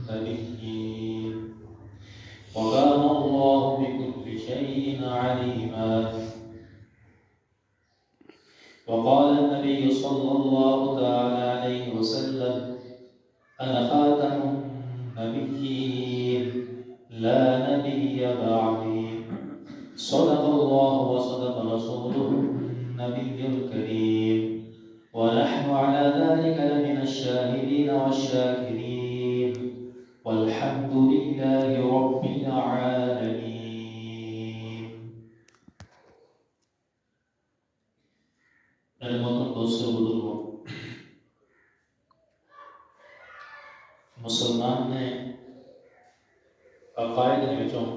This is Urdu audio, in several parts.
نبيين وكان الله بكل شيء عليما. وقال النبي صلى الله تعالى عليه وسلم أنا خاتم النبيين لا نبي بعدي. صدق الله وصدق رسوله النبي الكريم ونحن على ذلك لمن الشاهدين والشاكرين والحمد لله رب العالمين. میرے محترم دوستوں بزرگوں، مسلمان نے عقائد وچوں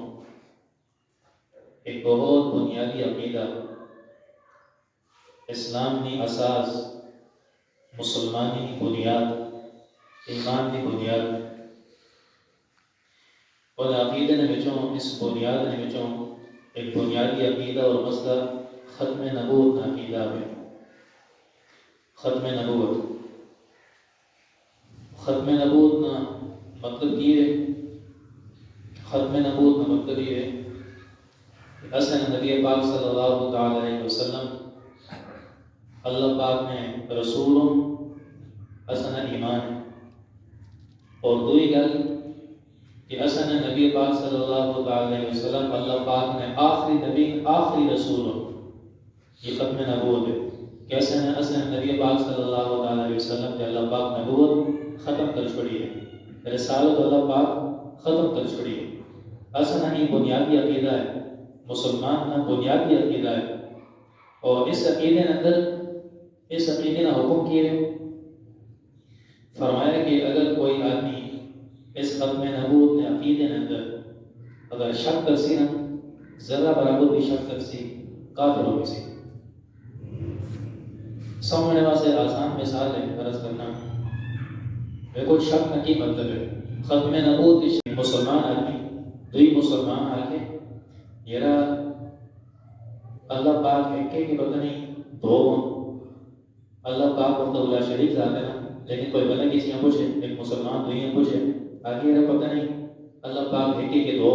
ایک بہت بنیادی عقیدہ، اسلام کی اساس، مسلمانی کی بنیاد، ایمان کی بنیاد، اور عقیدے نے وچوں اس بنیاد نے وچوں ایک بنیادی عقیدہ اور مسئلہ ختم نبوت کا عقیدہ ہے۔ ختم نبوت کا مطلب یہ ہے، ختم نبوت کا مطلب یہ ہے کہ اصل نبی پاک صلی اللہ علیہ وسلم اللہ پاک نے رسولوں اصل ایمان، اور دوئی گل کہ اصل نبی پاک صلی اللہ علیہ وسلم اللہ پاک نے آخری نبی آخری رسولوں، یہ ختم نبوت ہے کہ اصل نبی پاک صلی اللہ علیہ وسلم کہ اللہ پاک نبوت ختم کر چھوڑی ہے، رسالت اللہ پاک ختم کر چھوڑی ہے۔ اصل ہی بنیادی عقیدہ ہے، مسلمان کا بنیادی عقیدہ ہے، اور اس عقیدے اندر اس عقیدے کا حکم کیے فرمایا کہ اگر کوئی آدمی اس ختم نبوت کے عقیدے اندر اگر شک کرسی نا، ذرہ برابر بھی شک کرسی، کافر ہو گئی۔ سمجھنے واسطے آسان مثال ہے فرض کرنا، دیکھو شک نہ کی مطلب ہے ختم نبوت مسلمان آدمی دوئی مسلمان آ کے یرا اللہ پاک ہے کہ پتہ نہیں دو اللہ پاک وقت اللہ شریف ذات ہے نا، لیکن کوئی بندہ کسی نے پوچھے، ایک مسلمان دوئی نے پوچھے آگے یرا پتہ نہیں اللہ پاک ہے کہ دو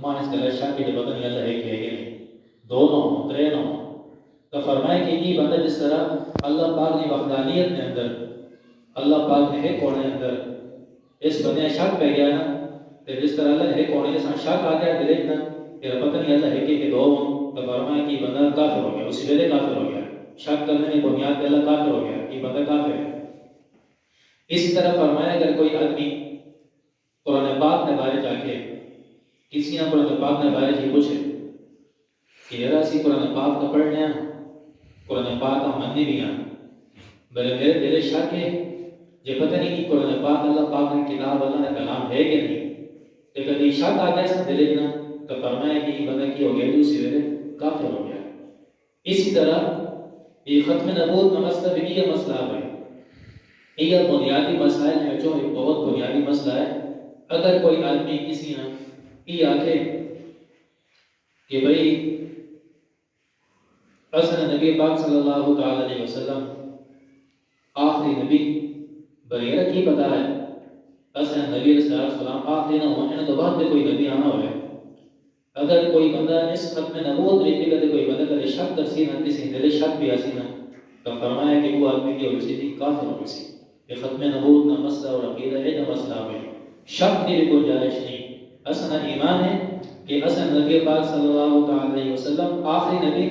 ماں اس گلے شک کے پتہ نہیں اللہ ہے کہ نہیں، دو نو ترے نو، تو فرمائے کہ یہ بندہ جس طرح اللہ پاک نے وحدانیت کے اندر اللہ پاک نے ایک ہونے اندر اس بندے شک پہ گیا نا، تو جس طرح اللہ ایک ہونے جیسا شک آ گیا دلے نا کہ پتہ نہیں اللہ ہے کہ دو ہوں، تو فرمایا کہ یہ بندہ کافر ہو گیا، اسی ویلے کافر ہو گیا، شک کرنے کی بنیاد پہ اللہ کافر ہو گیا، یہ بندہ کافر ہے۔ اسی طرح فرمایا اگر کوئی آدمی قرآن پاک کے بارے جا کے کسی نے قرآن پاک کے بارے جی پوچھے کہ یار اسی قرآن پاک کا پڑھنے ہیں، قرآن پاک کا مننے بھی ہیں، بلے میرے دل شک ہے یہ پتہ نہیں کہ قرآن پاک اللہ پاک نے کتاب اللہ نے کلام ہے کہ نہیں، لیکن یہ شک آ گیا سا دل نا، تو فرمایا کہ یہ بندہ کی ہو گیا دوسری ویلے کافر ہو گیا۔ اسی طرح یہ ختم نبوت کا مسئلہ بھی یہ مسئلہ ہے، یہ بنیادی مسائل ہے جو ایک بہت بنیادی مسئلہ ہے۔ اگر کوئی آدمی کسی نے یہ آکھے کہ بھئی اصل نبی پاک صلی اللہ علیہ وسلم آخری نبی بغیر کی پتہ ہے اصل نبی علیہ السلام آخری نہ ہونے تو بعد میں کوئی نبی آنا ہوئے، اگر کوئی بندہ اس ختم نبوت ریتی کرتے کوئی بندہ کرے شک کرسی نہ کسی دل شک بھی آسی نہ، تو فرمایا کہ وہ آدمی کی ہوگی تھی کافر ہوگی سی۔ یہ ختم نبوت نہ مسئلہ اور عقیدہ ہے نہ مسئلہ ہے، شک کی بھی کوئی جائش نہیں۔ اصل ایمان ہے کہ اصل نبی پاک صلی اللہ علیہ وسلم آخری نبی،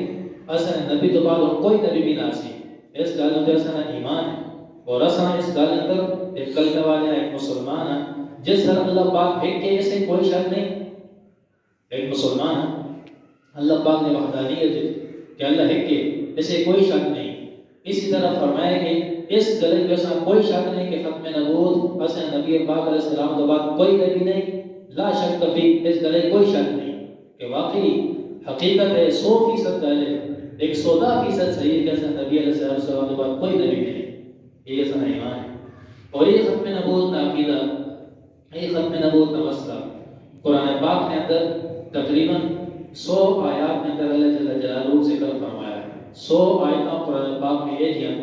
اصل نبی تو بعد اور کوئی نبی بھی نہ سی، اس گل اندر اصل ایمان ہے، اور اصل اس گل اندر ایک کلمہ والے ایک مسلمان ہے جس طرح اللہ پاک ہے کہ اسے کوئی شک نہیں، ایک مسلمان ہے اللہ پاک نے وحدانیت کہ اللہ ہے کہ اسے کوئی شک نہیں۔ اسی طرح فرمایا کہ اس گلے کے ساتھ کوئی شک نہیں کہ ختم نبوت اصل نبی پاک علیہ السلام کے بعد کوئی نبی نہیں، لا شک فی، اس گلے کوئی شک نہیں کہ واقعی حقیقت ہے 100% غالب، 110% صحیح کہ اصل نبی علیہ السلام کے بعد کوئی نبی نہیں، یہ اصل ایمان ہے۔ اور یہ ختم نبوت کا عقیدہ، یہ ختم نبوت کا مسئلہ قرآن پاک کے اندر تقریباً 100 آیات میں اندر اللہ جل جلالہ ذکر فرمایا ہے، 100 آیتاں قرآن پاک میں یہ ہیں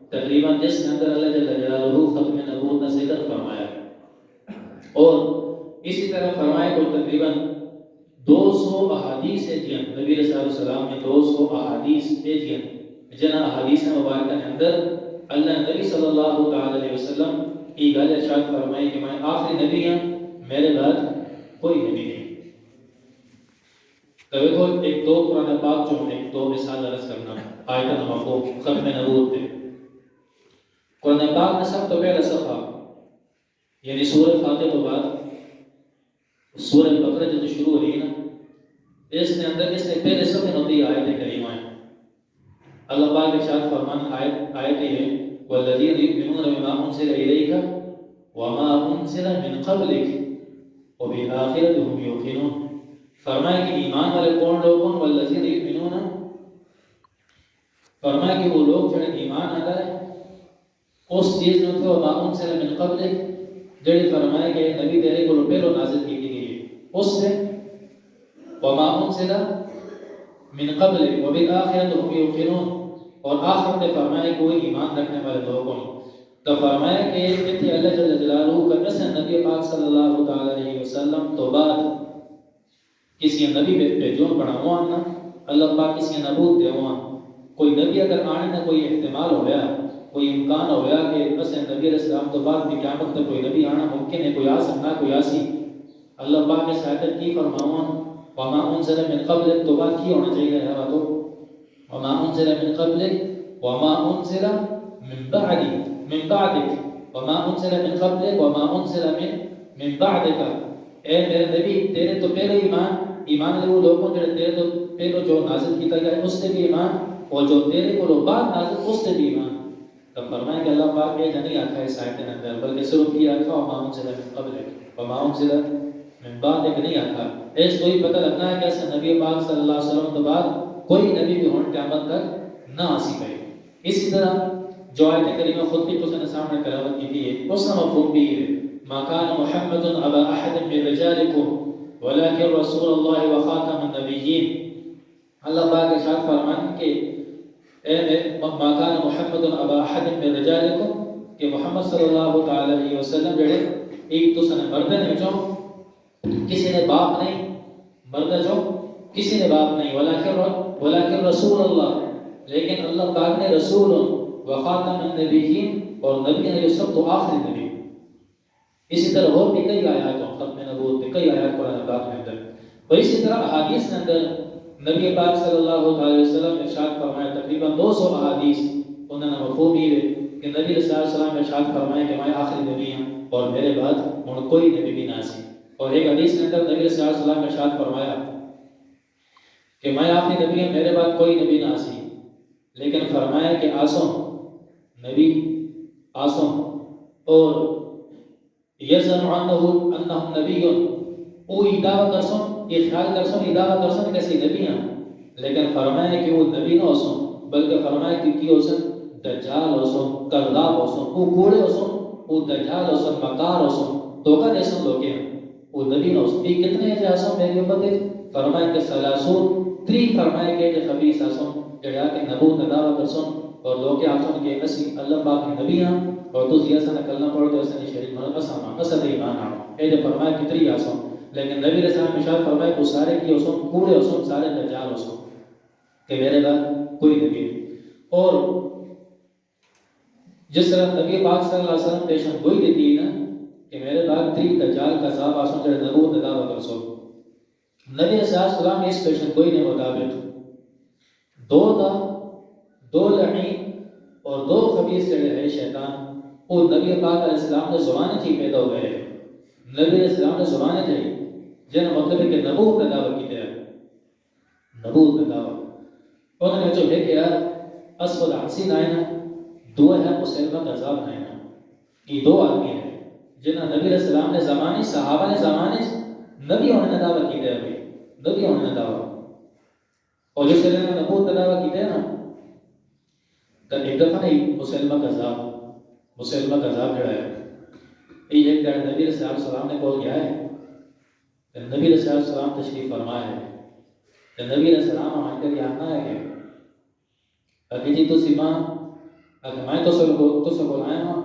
تقریباً جس کے اندر اللہ جل جلالہ ختم نبوت کا ذکر فرمایا ہے۔ اور اسی طرح فرمائے کو تقریباً 200 احادیث ہے جی نبی صلی اللہ علیہ وسلم نے 200 احادیث ہے جی جنا احادیث مبارکہ کے اندر اللہ نبی صلی اللہ تعالی علیہ وسلم کی گل ارشاد فرمائی کہ میں آخری نبی ہوں، میرے بعد کوئی نبی نہیں۔ تو دیکھو ایک دو قرآن پاک جو ایک دو مثال عرض کرنا آیت مفہوم ختم نبوت پہ قرآن پاک میں سب تو پہلا صفحہ یعنی سورہ فاتحہ تو بعد سورہ بقرہ جو شروع ہو رہی ہے نا، اس کے اندر اس نے پہلے صفحے ہوتی ہے آیت کریمہ ہے۔ اللہ پاک ارشاد فرمان آیت یہ ہے والذین یؤمنون بما انزل الیک وما انزل من قبلک وبالآخرۃ هم یوقنون۔ فرمایا کہ ایمان والے کون لوگ ہیں؟ والذین یؤمنون، فرمایا کہ وہ لوگ جڑے ایمان لائے اس چیز میں تو وما انزل من قبلک جڑی فرمایا کہ نبی تیرے کو پہلو نازل کی گئی ہے اس سے وما انزل من قبلک وبالآخرۃ هم یوقنون، اور آخر میں فرمایا کہ کوئی ایمان رکھنے والے لوگوں تو فرمایا کہ اتنی اللہ جل جلالہ کا قسم نبی پاک صلی اللہ تعالی علیہ وسلم تو بعد کسی نبی پہ جو پڑھا ہوا نا اللہ پاک کسی نبوت دے ہوا کوئی نبی اگر آنے نہ کوئی احتمال ہو گیا کوئی امکان ہو گیا کہ بس نبی علیہ السلام تو بعد بھی قیامت تک کوئی نبی آنا ممکن ہے، کوئی آ سکتا کوئی آسی، اللہ پاک نے ساتھ کی فرماؤں وما انزل من قبلک تو بعد کی ہونا چاہیے ہے تو وما انزل من قبلک وما انزل من بعدک وما انزل من قبلک وما انزل من بعدک، اے میرے نبی تیرے تو پہلے ایمان لے وہ لوگوں جڑے تیرے تو پہلو جو نازل کیتا گیا اس سے بھی ایمان، اور جو تیرے کو بعد نازل اس سے بھی ایمان۔ تو فرمایا کہ اللہ پاک یہ نہیں آکھا ہے اس آیت کے اندر بلکہ صرف یہ آکھا وما انزل من قبلک وما انزل من بعدک نہیں آکھا، اس کو ہی پتہ لگنا ہے کہ ایسا نبی پاک صلی اللہ علیہ وسلم کے بعد کوئی نبی بھی ہون قیامت تک نہ آسی گئے۔ اسی طرح جو آیت کریمہ خود بھی تو نے سامنے تلاوت کی تھی اس کا مفہوم بھی ہے ما كان محمد ابا احد من رجالكم ولكن رسول الله وخاتم النبيين۔ اللہ پاک ارشاد فرمان کہ ما كان محمد ابا احد من رجالكم کہ محمد صلی اللہ تعالی علیہ وسلم جڑے ایک تو سن مرد نے جو کسی نے باپ نہیں، مرد جو کسی نے باپ نہیں، ولكن رسول اللہ، لیکن اللہ پاک نے رسول وخاتم النبیین اور نبی ہے سب تو آخری نبی۔ اسی طرح اور بھی کئی آیات ہیں ختم نبوت کے کئی آیات قرآن پاک میں اندر، اور اسی طرح احادیث کے اندر نبی پاک صلی اللہ علیہ وسلم ارشاد فرمایا تقریباً 200 احادیث انہوں نے مفہوم یہ ہے کہ نبی صلی اللہ علیہ وسلم ارشاد فرمایا کہ میں آخری نبی ہوں اور میرے بعد ہن کوئی نبی بھی نہ سی، اور ایک حدیث کے اندر نبی صلی اللہ علیہ وسلم ارشاد فرمایا کہ میں آخری نبی ہوں میرے بعد کوئی نبی نہ سی، لیکن فرمایا کہ آسم نبی آسم اور یزن انہم نبی او دعویٰ کرسن یہ خیال کرسن دعویٰ کرسن کسی نبی ہیں، لیکن فرمایا کہ وہ نبی نہ ہوسن بلکہ فرمایا کہ کی ہوسن دجال ہوسن کذاب ہوسن وہ کوڑے ہوسن وہ دجال ہوسن مکار ہوسن دھوکہ دے سن لوگ ہیں وہ نبی نہ ہوسن۔ یہ کتنے ہیں جاسم میری امت ہے؟ فرمایا کہ سلاسون 3 فرمایا کہ خبیث آسن جڑا کہ نبوت دعویٰ کرسن اور لوگ آسن کہ اسی اللہ پاک کی نبی ہیں اور تو زیادہ سنہ کلنا پڑھو تو ایسا نہیں شریف مرد اساما اسد ایمان آنا اے جو فرمایا کتری آسن، لیکن نبی علیہ السلام اشارت فرمایا کہ سارے کی اسن کوڑے اسن سارے دجال اسن کہ میرے بعد کوئی نبی نہیں۔ اور جس طرح نبی پاک صلی اللہ علیہ وسلم پیشن گوئی دیتی ہے نا کہ میرے بعد 3 دجال کا صاحب آسن جڑے نبوت دعویٰ کرسو، نبی علیہ السلام اس پیشن گوئی نے مطابق 2 لعین اور 2 خبیث جڑے ہے شیطان وہ نبی پاک علیہ السلام نے زمانے سے پیدا ہو گئے، نبی علیہ السلام نے زمانے سے جن مطلب ہے کہ نبوت کا دعویٰ کی ہے، نبوت کا دعویٰ انہوں نے جو ہے کہ اسود عنسی نائنا 2 ہے مسلمہ کذاب نائنا، یہ 2 آدمی ہیں جنہاں نبی علیہ السلام نے زمانے صحابہ نے زمانے نبی ہونے نے دعویٰ کی ہے، نبی ہونے نے دعویٰ، اور جس طرح نے نبوت کا دعویٰ کی ہے نا تو ایک دفعہ نہیں مسلمہ کذاب جڑا ہے یہ ایک دن نبی علیہ السلام نے کہا گیا ہے کہ نبی علیہ السلام تشریف فرمایا ہے کہ نبی علیہ السلام ہمارے کے لیے آنا ہے کہ اگر جی تسی ماں اگر میں تو سے بولایا ہاں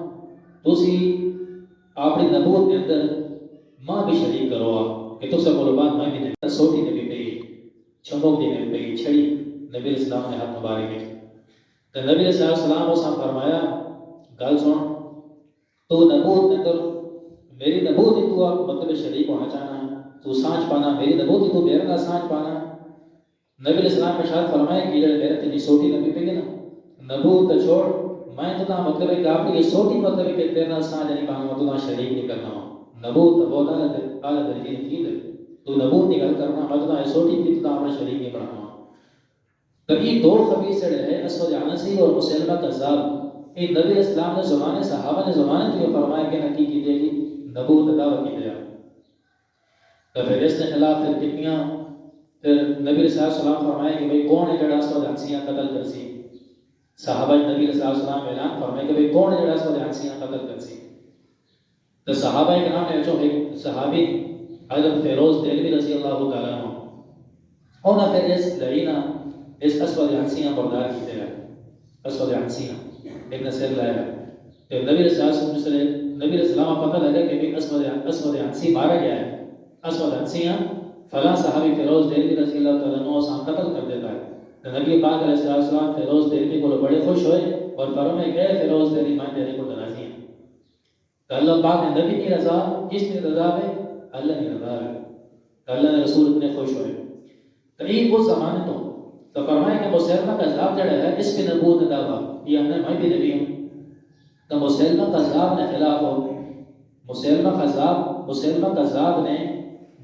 تسی اپنی نبوت کے اندر ماں بھی شریک کرو کہ تو سے بولو بات میں بھی نہیں سوٹی نبی پہ چمک دی نبی پہ چھڑی نبی علیہ السلام نے ہاتھ مبارک کی تو نبی علیہ السلام اس نے فرمایا گل سن تو نبوت اندر میری نبوت ہی تو مطلب شریک ہونا چاہنا تو سانچ پانا میری نبوت ہی تو میرے کا سانچ پانا نبی علیہ السلام نے شاید فرمایا کہ میرے تیری سوٹی نبی پہ نا نبوت چھوڑ میں تو نہ مطلب ہے کہ آپ کی سوٹی مطلب ہے کہ تیرا سانچ نہیں پانا تو نہ شریک نہیں کرنا نبوت نبوت اعلیٰ درجے کی چیز ہے تو نبوت نکل کرنا مطلب سوٹی کی تو ہمیں شریک نہیں بنانا تو یہ دو خبیث جڑے ہیں اسود عنسی اور مسلمہ کذاب یہ نبی علیہ السلام نے زمانے صحابہ نے زمانے تو یہ فرمایا کہ نکی کی دے گی نبوت دعوت کی دیا تو پھر اس نے خلاف پھر کتنیاں پھر نبی علیہ السلام فرمایا کہ بھئی کون ہے جڑا اسود عنسیاں قتل کرسی صحابہ نبی علیہ السلام اعلان فرمایا کہ بھئی کون ہے جڑا اسود عنسیاں قتل کرسی تو صحابہ کرام نے جو ایک صحابی حضرت فیروز دہلوی رضی اللہ تعالیٰ عنہ انہوں نے پھر اس لڑینا اس اسود عنسیاں بردار کی تھے اسود عنسیاں ایک نصیر لایا تو نبی علیہ السلام پتہ لگا کہ بھی اسود عنسی مارا گیا ہے اسود عنسیاں فلاں صحابی فیروز دہلوی رضی اللہ تعالیٰ عنہ سے قتل کر دیتا ہے تو نبی پاک علیہ السلام فیروز دہلوی کو بڑے خوش ہوئے اور فرمائے کہ فیروز دہلوی میں تیرے کو راضی ہیں تو اللہ پاک نے نبی کی رضا کس نے رضا ہے اللہ کی رضا ہے تو اللہ نے رسول اتنے خوش ہوئے تو یہ وہ زمانے تو فرمایا کہ مسلمہ کذاب جڑا ہے اس پہ نبوت دعویٰ یہ ہم نے میں بھی نبی ہوں تو مسلمہ کذاب نے خلاف ہو مسلمہ کذاب نے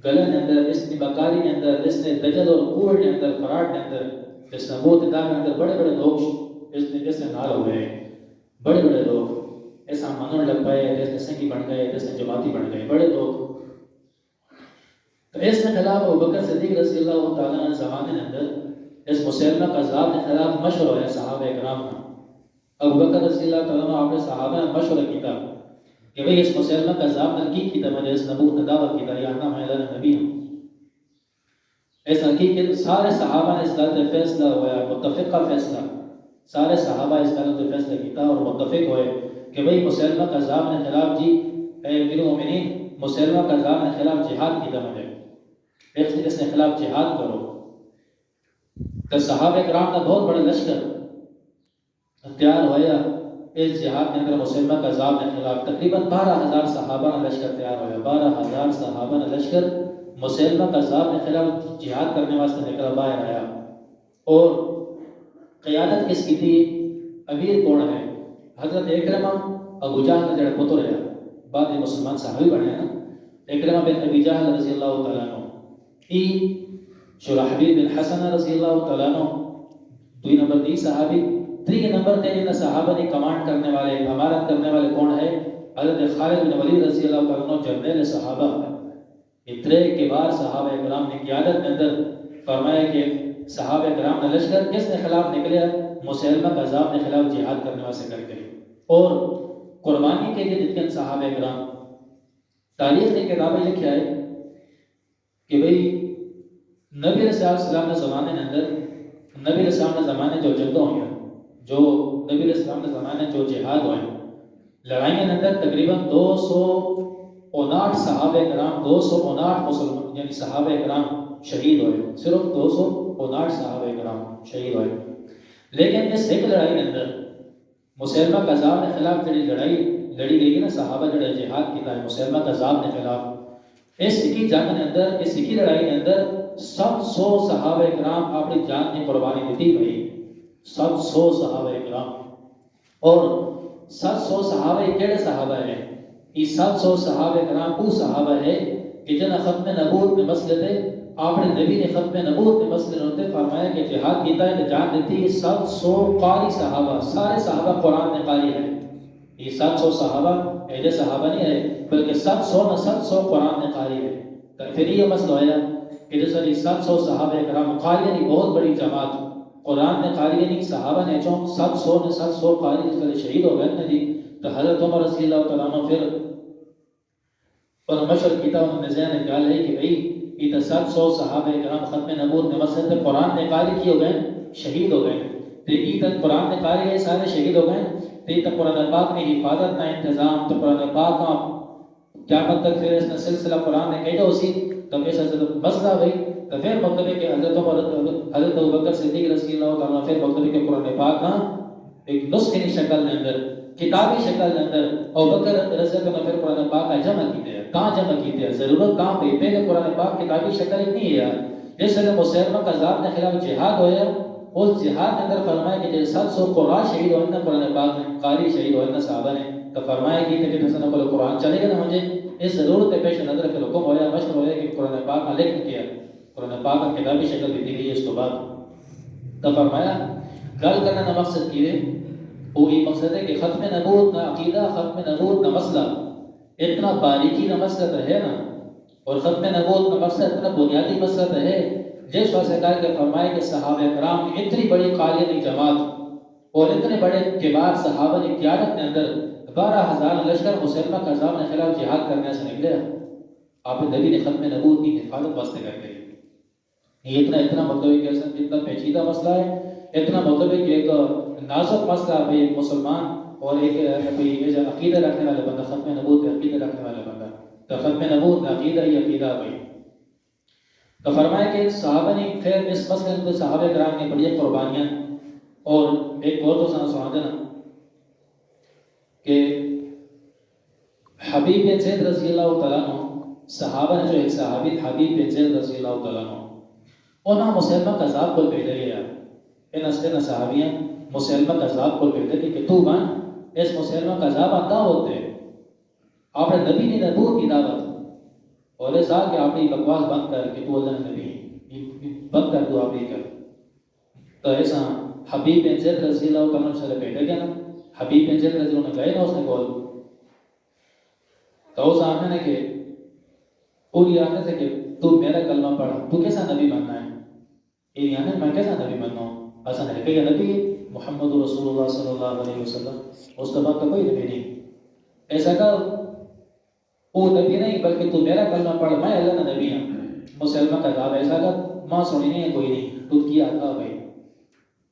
گلے نے اندر اس نے بکاری نے اندر اس نے دجل اور کوڑ نے اندر فراڈ نے اندر اس نبوت دعویٰ نے اندر بڑے بڑے لوگ اس نے نال ہوئے بڑے بڑے لوگ ایسا منون لگ پائے جیسے سنگی بن گئے جیسے جماعتی بن گئے بڑے لوگ تو اس نے خلاف ابوبکر صدیق رضی اللہ تعالیٰ عنہ زمانے کے اندر اس مسلمہ کذاب نے خلاف مشورہ ہے صحابہ کرام کا ابوبکر رضی اللہ تعالیٰ عنہ آپ نے صحابہ نے مشورہ کیتا کہ بھئی اس مسلمہ کذاب نے کی کیتا مجھے اس نبوت نے دعوت کیتا یا نہ میں اللہ نبی ہوں اس حقیقت سارے صحابہ نے اس بات پہ فیصلہ ہوا متفقہ فیصلہ سارے صحابہ اس بات پہ فیصلہ کیتا اور متفق ہوئے کہ بھئی مسلمہ کذاب نے خلاف جی اے امیر المومنین مسلمہ کذاب نے خلاف جہاد کیتا مجھے اس نے خلاف جہاد کرو تو صحابہ کرام کا بہت بڑا لشکر تیار ہوا اس جہاد کے اندر مسلمہ کذاب کے خلاف تقریباً 12,000 صحابہ کا لشکر تیار ہوا 12,000 صحابہ کا لشکر مسلمہ کذاب کے خلاف جہاد کرنے واسطے نکلا باہر آیا اور قیادت کس کی تھی امیر کون ہے حضرت اکرمہ ابو جہل کا جڑا پتر ہے بعد میں مسلمان صحابی بنے ہیں نا اکرمہ بن ابی جہل رضی اللہ تعالیٰ عنہ ای شرحبیل بن حسن رضی اللہ تعالیٰ عنہ 2 نمبر 3 صحابی 3 نمبر تے ان صحابہ نے کمانڈ کرنے والے امارت کرنے والے کون ہے حضرت خالد بن ولید رضی اللہ تعالیٰ عنہ جنرل صحابہ اتنے کے بعد صحابہ کرام نے قیادت میں اندر فرمایا کہ صحابہ کرام نے لشکر کس نے خلاف نکلے مسلمہ کذاب نے خلاف جہاد کرنے واسطے کر کے اور قربانی کے لیے جتنے صحابہ کرام تاریخ نے کتابیں لکھا ہے کہ بھئی نبی علیہ السلام نے زمانے کے اندر نبی علیہ السلام نے زمانے جو جنگوں ہوئیں جو نبی علیہ السلام نے زمانے جو جہاد ہوئے لڑائیوں کے اندر تقریباً 259 صحابہ کرام 259 مسلمان یعنی صحابہ کرام شہید ہوئے صرف 259 صحابہ کرام شہید ہوئے لیکن اس ایک لڑائی کے اندر مسلمہ کذاب کے خلاف جڑی لڑائی لڑی گئی ہے نا صحابہ جڑا جہاد کیتا ہے مسلمہ کذاب کے خلاف اس ایک جنگ کے اندر اس ایک لڑائی کے اندر 700 صحابہ کرام اپنی جان کی قربانی دیتی بھائی 700 صحابہ کرام اور 700 صحابہ کیڑے صحابہ ہیں یہ 700 صحابہ کرام وہ صحابہ ہے کہ جنہاں ختم نبوت میں مسئلے تھے آپ نے نبی نے ختم نبوت میں مسئلے ہوتے فرمایا کہ جہاد کیتا ہے کہ جان دیتی 700 قاری صحابہ سارے صحابہ قرآن میں قاری ہیں یہ 700 صحابہ ایجے صحابہ نہیں ہے بلکہ 700 قرآن میں قاری ہے تو پھر یہ مسئلہ ہے کہ جیسا 700 صحابہ کرام قاری یعنی بہت بڑی جماعت قرآن میں قاری یعنی صحابہ نے جو 700 قاری جس طرح شہید ہو گئے نا جی تو حضرت عمر رضی اللہ تعالیٰ عنہ پھر اور مشورہ کیتا انہوں نے ذہن نکال ہے کہ بھئی یہ 700 صحابہ کرام ختم نبوت میں مسجد میں قرآن میں قاری کی ہو گئے شہید ہو گئے تو یہ تک قرآن میں قاری گئے سارے شہید ہو گئے تو یہ تک قرآن پاک میں حفاظت کا انتظام تو قرآن پاک کا قیامت تک پھر اس نے سلسلہ قرآن نے کہا اسی تو اس حضرت مسئلہ بھئی تو پھر مطلب ہے کہ حضرت ابوبکر صدیق رضی اللہ تعالیٰ پھر مطلب ہے کہ قرآن پاک ہاں ایک نسخے کی شکل کے اندر کتابی شکل کے اندر ابوبکر رضی اللہ عنہ پھر قرآن پاک کا جمع کیتے ہیں کہاں جمع کیتے ہیں ضرورت کہاں پہ پہلے قرآن پاک کتابی شکل اتنی ہے یار جس طرح مسلمہ کذاب نے خلاف جہاد ہویا اس جہاد کے اندر فرمایا کہ جیسے 700 قرآن شہید ہوئے نا قرآن پاک میں قاری شہید ہوئے نا صحابہ نے تو فرمایا کہ حسن کو قرآن چلے گا نا مجھے اس ضرورت پیش نظر پھر حکم ہویا مشور ہویا کہ قرآن پاک میں لکھ کیا قرآن پاک کا کتابی شکل بھی دی گئی اس کے بعد تو فرمایا گل کرنے کا مقصد کیے وہی مقصد ہے کہ ختم نبوت نہ عقیدہ ختم نبوت نہ مسئلہ اتنا باریکی نہ مسئلہ تو ہے نا اور ختم نبوت کا مقصد اتنا بنیادی مسئلہ تو ہے جس واسطے کہا کہ فرمائے کہ صحابہ کرام کی اتنی بڑی قائدین جماعت اور اتنے بڑے کبار صحابہ کی قیادت کے اندر 12,000 لشکر مسلمہ کذاب کے خلاف جہاد کرنے سے نکلے آپ نبی نے ختم نبوت کی حفاظت واسطے کر گئی یہ اتنا مطلب ہے کہ اتنا پیچیدہ مسئلہ ہے اتنا مطلب ہے کہ ایک نازک مسئلہ ہے ایک مسلمان اور ایک عقیدہ رکھنے والے بندہ ختم نبوت عقیدہ رکھنے والے بندہ تو ختم نبوت عقیدہ ہی عقیدہ بھائی تو فرمایا کہ صحابہ نے خیر اس مسئلے میں صحابہ کرام نے بڑی قربانیاں اور ایک اور تو سنا دینا کہ حبیب بن زید رضی اللہ تعالیٰ عنہ صحابہ نے جو ایک صحابی حبیب بن زید رضی اللہ تعالیٰ عنہ انہاں مسلمہ کذاب کو بھیجا گیا ان صحابیاں مسلمہ کذاب کو بھیجا کہ تو مان اس مسلمہ کذاب آتا ہوتے آپ نے نبی نے نبوت کی دعوت اور اس آ کہ آپ نے بکواس بند کر کہ تو اللہ نبی بند کر دو آپ یہ کر تو ایسا حبیب بن زید رضی اللہ تعالیٰ عنہ سے بیٹھے گیا نا حبیب بن زید رضی اللہ عنہ گئے نا اس نے بول تو اس آنے نے کہ اور یہ آنے سے کہ تو میرا کلمہ پڑھا تو کیسا نبی بننا ہے یہ آنے میں کیسا نبی بننا ہوں ایسا نہیں کہ یہ نبی محمد رسول اللہ صلی اللہ علیہ وسلم اس کے بعد تو کوئی نبی نہیں ایسا کہ وہ نبی نہیں بلکہ تو میرا کلمہ پڑھ میں اللہ کا نبی ہوں مسلمہ کا عذاب ایسا کہ ماں سنی نہیں ہے کوئی نہیں تو کیا آتا بھائی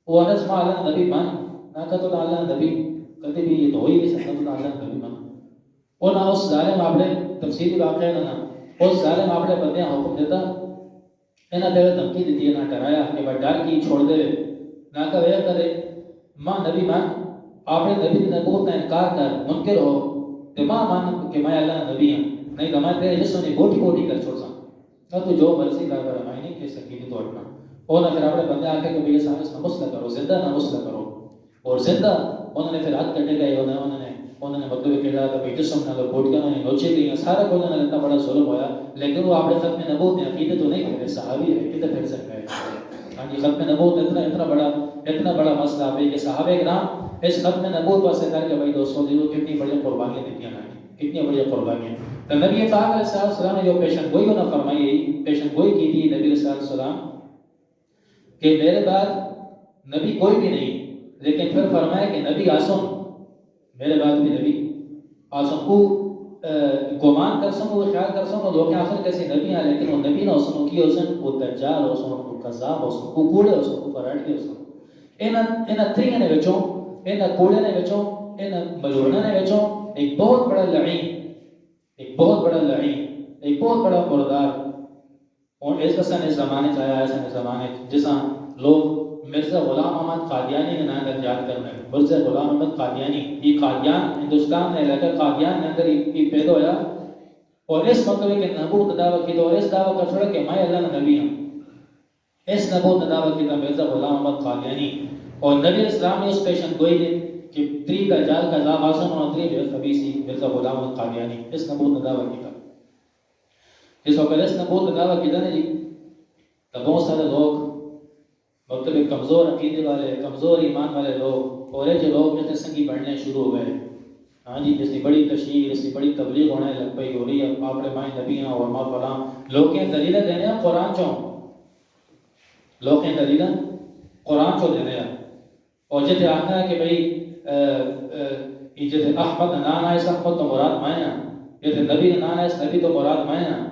وہ انس ماں اللہ نبی مان نہ کہ تو اللہ نبی کہتے بھی یہ تو ہی نہیں سکتا تو اللہ نبی مان اور نہ اس ظالم آبڑے تفصیلی واقعہ نہ اس ظالم آبڑے بندے حکم دیتا انہاں تیرے دھمکی دیتی ہے نہ ڈرایا کہ بھائی ڈر کی چھوڑ دے نہ کہ وہ کرے ماں نبی مان آپ نے نبی نبوت کا انکار کر منکر ہو تو ماں مان کہ میں اللہ نبی ہوں نہیں تو میں تیرے جسم نے بوٹی بوٹی کر چھوڑ سا تو جو مرضی کر کر میں نہیں کہہ سکی تو اٹھنا اور نہ پھر آپ نے بندے آ کے بھئی سامنے سے مسئلہ کرو زندہ نہ مسئلہ کرو اور زندہ انہوں نے پھر ہاتھ کٹے گئے انہوں نے مطلب کہا کہ بھئی جسم نہ بوٹیاں نے نوچے گئی سارا کو انہوں نے اتنا بڑا ظلم ہوا لیکن وہ آپ نے ختم نبوت نے عقیدے تو نہیں پھیرے صحابی ہے کتنے پھیر سکتا ہے ہاں جی ختم نبوت اتنا بڑا مسئلہ ہے کہ صحابہ کرام اس ختم نبوت واسطے کر کے بھائی دوستوں دیو کتنی بڑی قربانیاں دیتی ہیں کتنی بڑی قربانیاں تو نبی پاک علیہ السلام نے جو پیشن گوئی انہوں نے فرمائی پیشن گوئی کی تھی نبی علیہ السلام کہ میرے بعد نبی کوئی بھی نہیں لیکن پھر فرمایا کہ نبی آسم میرے بعد بھی نبی آسم کو گمان کر سن وہ خیال کر سن لوگ آخر کیسے نبی ہیں لیکن وہ نبی نہ حسن کی حسن وہ دجال حسن وہ قذاب حسن وہ کوڑے حسن وہ فرائٹ کے حسن انہاں تھریاں نے بچوں انہاں کوڑے نے بچوں انہاں ملوڑنا نے بچوں ایک بہت بڑا لعین ایک بہت بڑا مردار اور اس قسم نے زمانے چاہیا ایسا نے زمانے جیسا لوگ مرزا غلام احمد قادیانی کے نام کا یاد کرنا ہے مرزا غلام احمد قادیانی یہ قادیان ہندوستان میں علاقہ قادیان کے اندر یہ پیدا ہوا اور اس مطلب کہ نبوت دعویٰ کی تو اور اس دعویٰ کا چھوڑا کہ میں اللہ کا نبی ہوں اس نبوت دعویٰ کی تو مرزا غلام احمد قادیانی اور نبی اسلام نے اس پیشن گوئی دے کہ تری کا جال کا عذاب آسان اور تری جو خبیثی مرزا غلام احمد قادیانی اس نبوت دعویٰ کی جس وقت اس نبوت دعویٰ کی تھا جی تو بہت سارے لوگ مطلب کمزور عقیدے والے کمزور ایمان والے لوگ اور جو لوگ جیسے سنگی بڑھنے شروع ہو گئے ہاں جی جس کی بڑی تشہیر جس کی بڑی تبلیغ ہونے لگ پئی ہو رہی ہے آپ نے مائیں نبی ہیں اور ماں فلاں لوگ کے دلیلیں دینے ہیں قرآن چوں لوگ کے دلیلیں قرآن چوں دینے ہیں اور جیسے آتا ہے کہ بھئی جیسے احمد نانا اس احمد تو مراد مائیں ہیں جیسے نبی نانا اس نبی تو مراد مائیں ہیں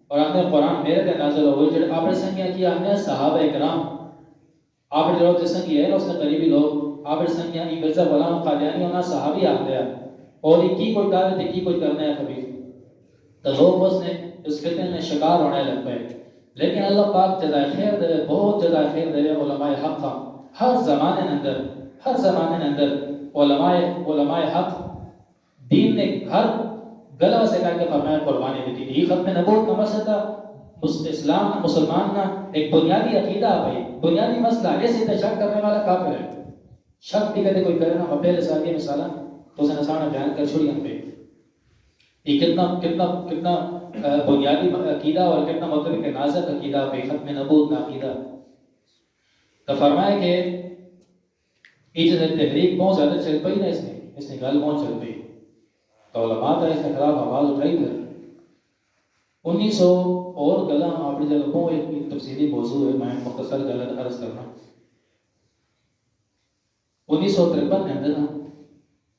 اور آتے ہیں قرآن میرے تے نازل ہوئے جیسے آپ نے سنگیاں کیا ہم نے صحابہ اکرام آپ نے لوگ جیسے سنگی ہے اس نے قریبی لوگ آپ نے سنگیاں مرزا غلام قادیانی ہونا صحابی آتے ہیں اور یہ کی کوئی دعوت ہے کی کوئی کرنا ہے خبیث تو لوگ اس نے اس فتنے میں شکار ہونے لگ پے. لیکن اللہ پاک جزائے خیر دے, بہت جزائے خیر دے علماء حق کا. ہر زمانے اندر علماء حق دین نے ہر گلا سے کر کے فرمایا قربانی دیتی تھی. یہ ختم نبوت کا مسئلہ تھا. اسلام مسلمان کا ایک بنیادی عقیدہ ہے, بنیادی مسئلہ. ایسے تو شک کرنے والا کافر ہے. شک بھی کہتے کوئی کرنا پہلے سے آگے مثالا تو اسے نسانا بیان کر چھوڑی ہم پہ. یہ کتنا بنیادی عقیدہ اور کتنا مطلب کہ نازک عقیدہ پہ ختم نبوت کا عقیدہ. تو فرمایا کہ یہ جو تحریک بہت زیادہ چل پئی نا, اس نے گل بہت چل پئی. تو علماء کا اس کے خلاف آواز اٹھائی پھر 1900 اور گلا اپنی جگہ کو ایک تفصیلی موضوع ہے, میں مختصر گل عرض کرنا. 1953 کے اندر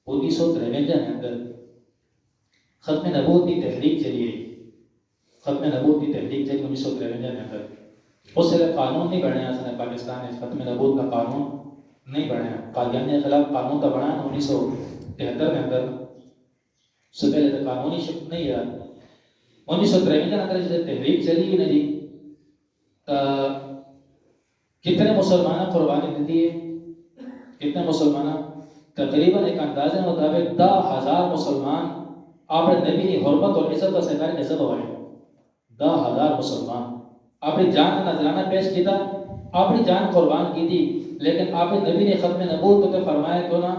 1953 کے اندر ختم نبوت کی تحریک چلی ہے. ختم نبوت کی تحریک چلی 1953 کے اندر. اس سے قانون نہیں بنایا اس نے پاکستان میں, ختم نبوت کا قانون نہیں بنایا. قادیانی کے خلاف قانون تو بنا 1973 کے اندر. اس سے پہلے تو قانونی شکل نہیں ہے. 1953 کے اندر جیسے تحریک چلی نا جی, کتنے مسلمان قربانی دیتی ہے؟ کتنے مسلمان؟ تقریباً ایک اندازے مطابق 10,000 مسلمان آپ نبی کی حرمت اور عزت کا سکار کے سبب آئے. 10,000 مسلمان اپنی جان کا نذرانہ پیش کیا, اپنی جان قربان کی تھی. لیکن آپ نبی نے ختم نبوت کو فرمایا کیوں نہ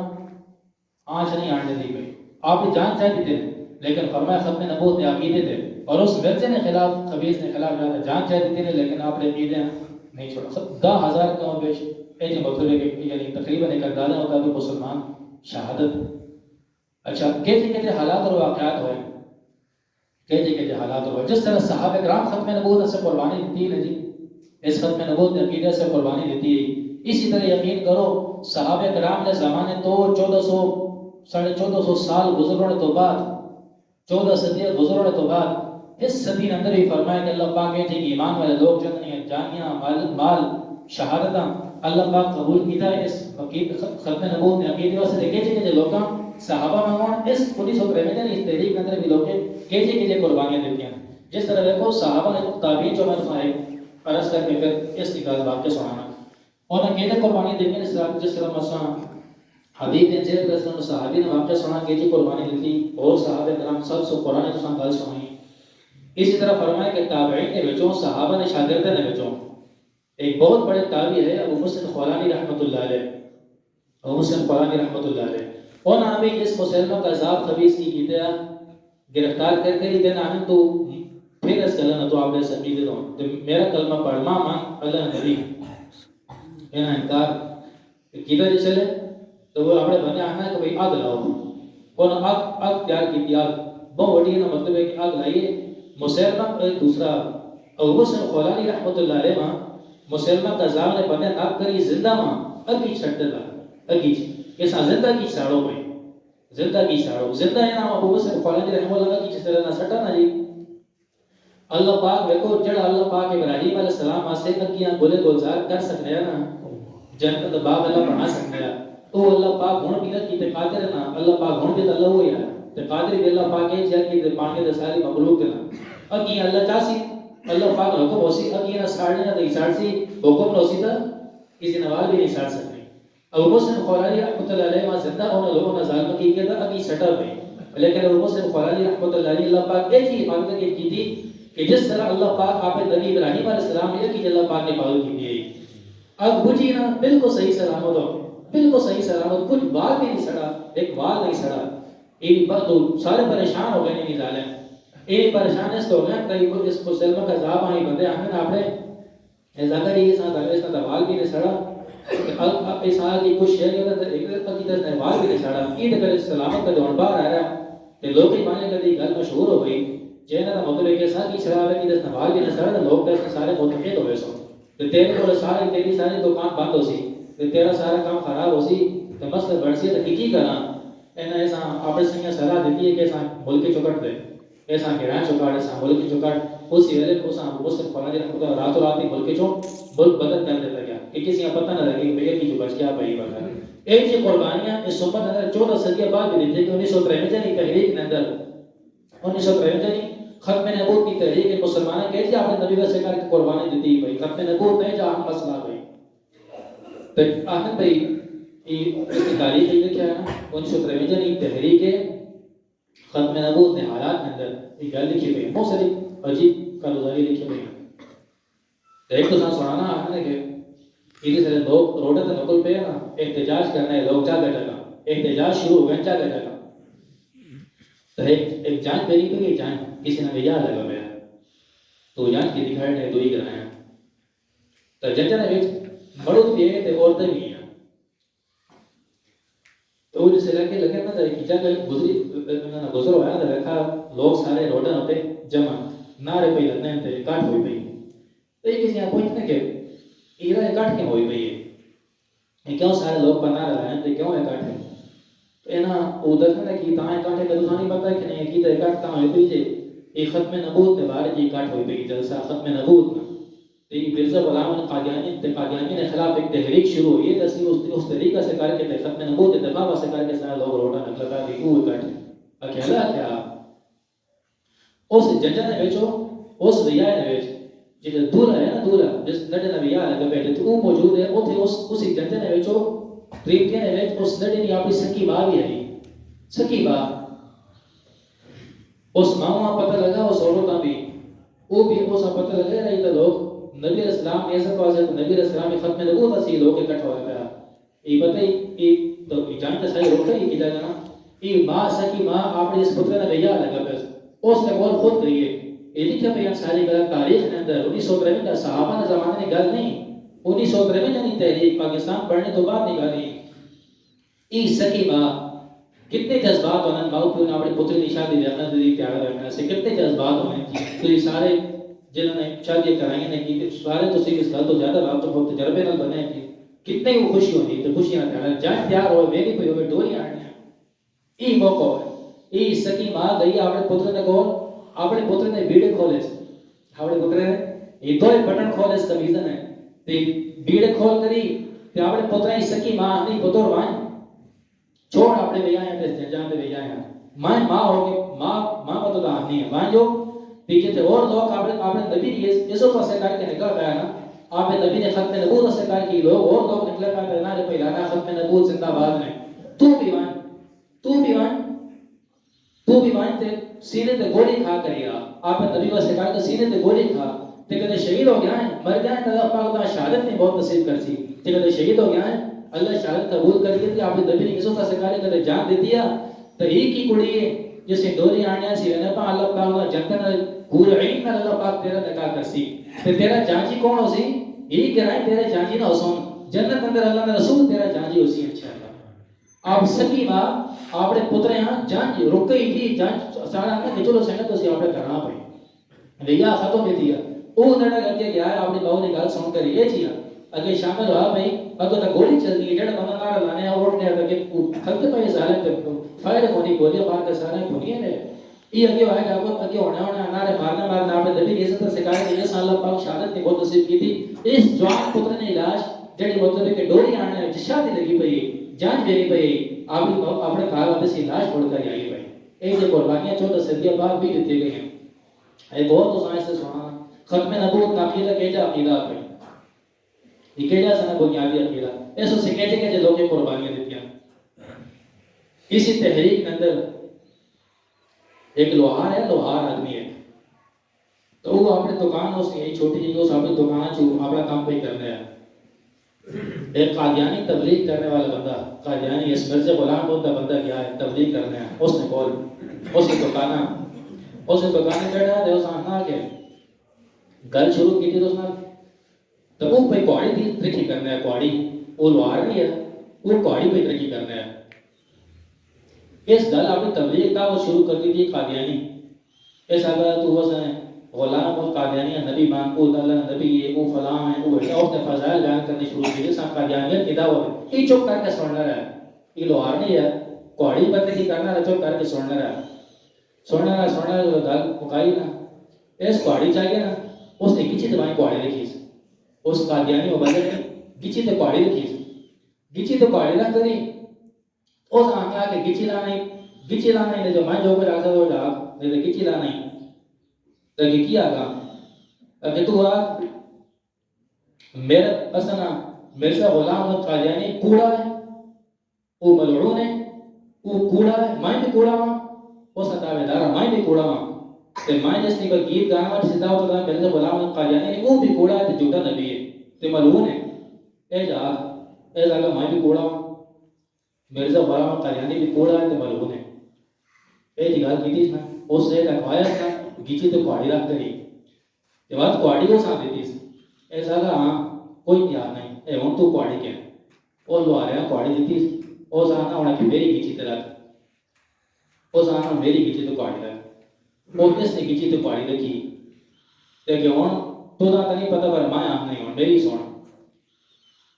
آنچ نہیں آنے دی گئی. آپ نے جان چاہتی تھے لیکن فرمایا ختم نبوت نے عقیدے تھے. اور اس مرزے نے خلاف خبیث نے خلاف جان چاہتی تھی لیکن آپ نے عقیدے نہیں چھوڑا. 10,000 کا بیش ایک مطلب ہے کہ یعنی تقریباً ایک اندازہ ہوتا ہے مسلمان شہادت. اچھا کیسے حالات اور واقعات ہوئے, کیسے حالات ہوئے. جس طرح صحابہ کرام ختم نبوت سے قربانی دیتی ہے نا جی, اس ختم نبوت نے عقیدے سے قربانی دیتی ہے. اسی طرح یقین کرو صحابہ کرام نے زمانے تو 1400 سال گزرنے تو بعد, 14 صدیاں گزرنے تو بعد اس صدی کے اندر بھی فرمایا کہ اللہ پاک کہتے ہیں کہ ایمان والے لوگ جنہیں جانیاں مال شہادتاں اللہ پاک قبول کیتا ہے. اس ختم نبوت نے عقیدے سے دیکھے کہ لوگاں صحابہ میں اس 1953 اس تحریک کے اندر بھی لوگ کیسے قربانیاں دیتی ہیں. جس طرح دیکھو صحابہ نے تابعین جو میں عرض کر کے پھر اس کی واقعہ سنانا. اور کیسے قربانی دیتی ہیں جس طرح مثلا حبیب بن زید رضی اللہ عنہ صحابی نے واقعہ سنا کہ قربانی دیتی اور صحابہ کرام سب سے قرآن کے ساتھ گل سنائی. اسی طرح فرمایا کہ تابعین نے بچوں صحابہ نے شاگردوں نے بچوں. ایک بہت بڑے تابعی ہے ابو مسلم خولانی رحمۃ اللہ علیہ. ابو مسلم خولانی رحمۃ اللہ علیہ اور نام بھی اس مسلمہ کا عذاب خبیث کی کیتے گرفتار کر کے دین آنند تو پھر اس کلمہ تو آپ نے سمجھ دو میرا کلمہ پڑھ ماں اللہ نبی یہ نا انکار کدھر چلے تو وہ اپنے بنے آنا ہے کہ بھئی آگ لاؤ. اور آگ تیار کی تھی. آگ بہت بڑی ہے نا مطلب ہے کہ آگ لائیے. مسلمہ ایک دوسرا ابو مسلم خولانی رحمۃ اللہ علیہ ماں مسلمہ کا عذاب نے بنے ناک کری زندہ ماں اگی چھٹتے تھا. اگی ایسا زندہ کی ساڑوں میں زندہ کی ساڑوں زندہ ہے نا ابو مسلم خولانی رحمۃ اللہ کی جس طرح نہ سٹا نا جی. اللہ پاک دیکھو جڑا اللہ پاک ابراہیم علیہ السلام آسے اگیاں گلے گلزار کر سکتے ہیں نا جنت باغ اللہ بنا سکتے ہیں. تو اللہ پاک ہون بھی کی تے قادر نا اللہ پاک ہون بھی اللہ ہوئی ہے تے قادر بھی اللہ پاک ہے جا کی تے پانی دے ساری مخلوق نا اگی اللہ چاسی اللہ پاک حکم ہوسی اگی نہ ساڑنے نہ ساڑسی حکم نہ ہوسی تا کسی نواز بھی نہیں ساڑ سکتے. ابو مسلم خولانی رحمۃ اللہ علیہ ما زندہ ہونا لوگوں نے ظالم کی کہ اگی سٹا پہ. لیکن ابو مسلم خولانی رحمۃ اللہ علیہ اللہ پاک ایک ہی حفاظت کی تھی کہ جس طرح اللہ پاک آپ نبی ابراہیم علیہ السلام نے کی اللہ پاک نے حفاظت کی تھی. اب بجھی نا بالکل صحیح سلامت ہو بالکل صحیح سلامت کچھ بال بھی نہیں سڑا ایک بال نہیں سڑا. یہ بات تو سارے پریشان ہو گئے نہیں ظالم. یہ پریشان اس ہو گئے کئی اس مسلمہ کا عذاب آئی بندے ہمیں آپ نے لگا یہ ساتھ اس کا بال بھی نہیں سڑا. اب اس حال کی کچھ شہر کے اندر ایک کی طرح بال بھی نہیں سڑا. یہ تو سلامت کا دون بار آ رہا کہ لوگ ہی مانے کر دی گل مشہور ہو گئی جینا کا مطلب ہے کہ ساتھ کی سڑا کی طرح بال بھی نہیں سڑا تو لوگ سارے متفق ہو گئے سو تیرے کو سارے تیری ساری دکان بند ہو سی تیرا سارا کام خراب ہو سی تو مسئلہ بڑھ سی تو کی کرنا اینا ایسا آپ سے صلاح دیتی ہے کہ ایسا ملکی چکٹ دے ایسا گران چکاٹ ایسا ملکی چکٹ اسی ویلے کو سا مسلم خولانی رحمۃ اللہ رات و رات ہی ملکی چو ملک بدل کر دیتا گیا کہ کسی کا پتہ نہ لگے کہ بھیا کی جو بچ کیا بھائی بتا ایک ہی قربانیاں اس امت اندر 14 صدیوں بعد بھی دی کہ 1953 کی تحریک کے اندر 1953 ختم نبوت کی تحریک مسلمان کہتے ہیں آپ نے نبی سے کر کے قربانی دیتی بھائی ختم نبوت نہیں جہاں مسئلہ بھائی تو آخر بھائی یہ اس کی تاریخ یہ کیا ہے نا 1953 کی تحریک ختم نبوت نے حالات میں اندر یہ گل لکھی ہوئی ہے بہت ساری عجیب کارگزاری لکھی ہوئی ہے ایک تو سنانا آخر ہے کہ یہ سے لوگ روڈے سے نقل پہ نا احتجاج کرنا ہے لوگ جا گئے جگہ احتجاج شروع ہو گئے جا گئے جگہ تو ایک جان پیری پہ یہ جان کسی نے بھیجا لگا میں تو جان کی دکھائی نے دوئی کرایا تو جنجا نے مرد بھی ہے تو عورتیں بھی ہیں تو وہ جسے لگے نا کہ جگہ گزر ہوا ہے دیکھا لوگ سارے روڈن ہوتے جمع نعرے پہ لگنے تھے کاٹ ہوئی پئی تو یہ کسی یہاں پوچھنے کہ یہ کاٹ کیوں ہوئی پئی ہے کیوں سارے لوگ بنا رہے ہیں کیوں ہے کاٹ ہے تو اینا وہ دیکھنا کہ تاہیں کاٹے کا دوسرا نہیں پتا کہ نہیں کی تو کاٹ تاہیں ہوئی پئی جے یہ ختم نبوت کے بارے جی کاٹ ہوئی پئی جلسہ ختم نبوت میں تو یہ مرزا غلام قادیانی نے خلاف ایک تحریک شروع ہوئی ہے اس طریقہ سے کر کے ختم نبوت اتفاق سے کر کے سارے لوگ روڈا نکل کر کے وہ کاٹے اکیلا کیا اس جنجا نے بیچو اس ریا نے بیچ جس دورا ہے نا دورا جس نڈے نے ریا لگا بیٹھے تو وہ موجود ہے وہ تھے اس جنجا نے بیچو پریپتیا نے بیچ اس نڈے نے اپنی سکی ماں بھی آئی سکی ماں اس ماں پتہ لگا اس عورتاں بھی وہ بھی اس پتہ لگا رہی تو لوگ نبی اسلام نے ایسا کہا کہ نبی اسلام ختم نبوت اسی لوگ اکٹھا ہوا پیا یہ پتہ ہی تو جانتے صحیح روکا ہی کیا جانا یہ ماں سکی ماں اپنے اس پتر نے بھیا لگا پیا اس نے بول خود کہی ہے یہ لکھا پہ ساری گل تاریخ کے اندر 1953 کا صحابہ نے زمانے کی گل نہیں 1953 کی تحریک پاکستان پڑھنے تو بعد نکالی یہ سکی ماں کتنے جذبات ہونے ماں پیو نے اپنے پتر کی شادی رکھنا دی تیار رکھنا سے کتنے جذبات ہونے تو یہ سارے جنہوں نے شادی کرائی نے کی سارے تو صرف اس گل تو زیادہ بات تو بہت تجربے نال بنے کہ کتنے وہ خوشی ہونی تو خوشیاں تیار جان تیار ہوئے میری پہ ہوئے ڈوری آنی یہ موقع ہے یہ سکی ماں گئی اپنے پتر نے کول اپنے پتر نے بیڑے کھولے اپنے پتر نے یہ دو بٹن کھولے اس کمیزن ہے تے بیڑے کھول کری تے اپنے پتر نے سکی ماں نہیں پتر وان چھوڑ اپنے بھیا ہیں تے جان دے بھیا ہیں ماں ہو کے ماں پتہ دا نہیں ہے وان جو پیچھے تھے اور لوگ اپنے نبی یہ سو پاسے کر کے نکل گیا نا آپ نبی نے ختم نبوت سے کر کے لوگ اور لوگ نکل کر نہ پہ لانا ختم نبوت زندہ باد میں تو بھی وان تے سینے تے گولی کھا کریا آپ نبی سے کہا کہ سینے تے گولی کھا تے کدے شہید ہو گیا ہے مر جائے تو اللہ پاک دا شہادت نے بہت نصیب کرسی تے کدے شہید ہو گیا ہے اللہ شہادت قبول کر لی آپ نبی نے کسوں کا سکارے کدے جان دے دیا تو ایک ہی کڑی ہے جسے ڈوری آنیا سی نے پا اللہ پاک دا جنت پورے عین اللہ پاک تیرا نکاح کرسی تے تیرا جانجی کون ہو سی یہی کہنا تیرے جانجی نہ ہوسون جنت اندر اللہ نے رسول تیرا جانجی ہوسی انشاءاللہ آپ سکی ماں اپنے پتر یہاں جان رک گئی تھی جان سارا کہ چلو سنگت تو سی اپنے کرنا پئی بھیا ختم کی دیا وہ نڑا اگے گیا ہے اپنی بہو نے گل سن کر یہ چیا اگے شامل ہوا بھائی اگر تو گولی چل دی جڑا بندہ نارا لانے اٹھنے کہ کھلتے پے ظالم تے فائر ہونی گولی مار کے سارے بنیے نے یہ اگے ہے کہ اب اگے ہونا نارے مارنا اپنے نبی کی عزت سکھائے کہ یہ اللہ پاک شہادت نے بہت نصیب کی تھی اس جوان پتر نے علاج جڑی مطلب کہ ڈوری آنے شادی لگی پئی جان میری پئی اپنے کھا واپے سے علاج چھوڑ کر آئی بھائی ایک جو قربانیاں 14 صدیوں بعد بھی دیتی گئی ہیں یہ بہت اسائیں سے سنا ختم نبوت عقیدہ کیجا عقیدہ ہے یہ کیجا سنا بنیادی عقیدہ ایسو سے کہتے کہ لوگ قربانیاں دیتی ہیں اسی تحریک کے اندر ایک لوہار ہے لوہار آدمی ہے تو وہ اپنے دکان اس کی چھوٹی جی اس اپنی دکان چ اپنا کام پہ کرنا ہے ایک قادیانی تبلیغ کرنے والا بندہ قادیانی اس مرزا غلام بولتا بندہ کیا ہے تبلیغ کرنے ہے اس نے بول اس کی دکانہ چڑھا دے اس آنا کے گل شروع کی تھی تو اس نے تو وہ پہ کوڑی تھی ترقی کرنا ہے کوڑی وہ لوہار نہیں ہے وہ کوڑی پہ ترقی کرنا ہے اس گل اپنی تبلیغ کا وہ شروع کر دی تھی قادیانی اس اگر تو وہ سنے غلام اور قادیانی نبی معقول اللہ نبی یہ وہ فلاں ہے وہ ہے اور فضائل بیان کرنے شروع کی جیسا قادیانیت کی دعوت یہ چپ کر کے سننا رہا ہے یہ لوہار نہیں ہے کوڑی بندے کی کرنا رہا چپ کر کے سننا رہا گل مکائی نا اس کوڑی چاہیے نا اس نے گچی دبائیں کوڑی رکھی اس قادیانی وہ بندے نے گچی تے کوڑی رکھی گچی تے کوڑی نہ کری اس آنکھا کہ گچی لانا نے جو میں جو کچھ آتا وہ ڈاک نہیں گچی لانا لگی کیا گا کہ تو آج میرا اسنا مرزا غلام احمد قادیانی کوڑا ہے، وہ ملعون ہے، وہ کوڑا ہے، میں بھی کوڑا ہوں، وہ ستاوے دارا میں بھی کوڑا ہوں، تے میں جس نے کوئی گیت گانا ہوا جس دعوت دا مرزا غلام احمد قادیانی وہ بھی کوڑا ہے تے جھوٹا نبی ہے تے ملعون ہے، اے جاگا میں بھی کوڑا ہوں، مرزا غلام احمد قادیانی بھی کوڑا ہے تے ملعون ہے، اے دی گل کیتی نا اس نے لکھوایا نا گیچی تے پہاڑی رکھ کری تے بعد پہاڑی کو ساتھ دیتی سی، اے جاگا ہاں کوئی تیار نہیں، اے ہن تو پہاڑی کیا وہ لو آ رہا پہاڑی دیتی وہ سانا ہونا کہ میری گیچی تے رکھ، وہ سانا میری گیچی تے پہاڑی رکھ، وہ کس نے گیچی تے پہاڑی رکھی تے کہ ہن تو دا نہیں پتہ پر میں آپ نہیں ہوں میری سن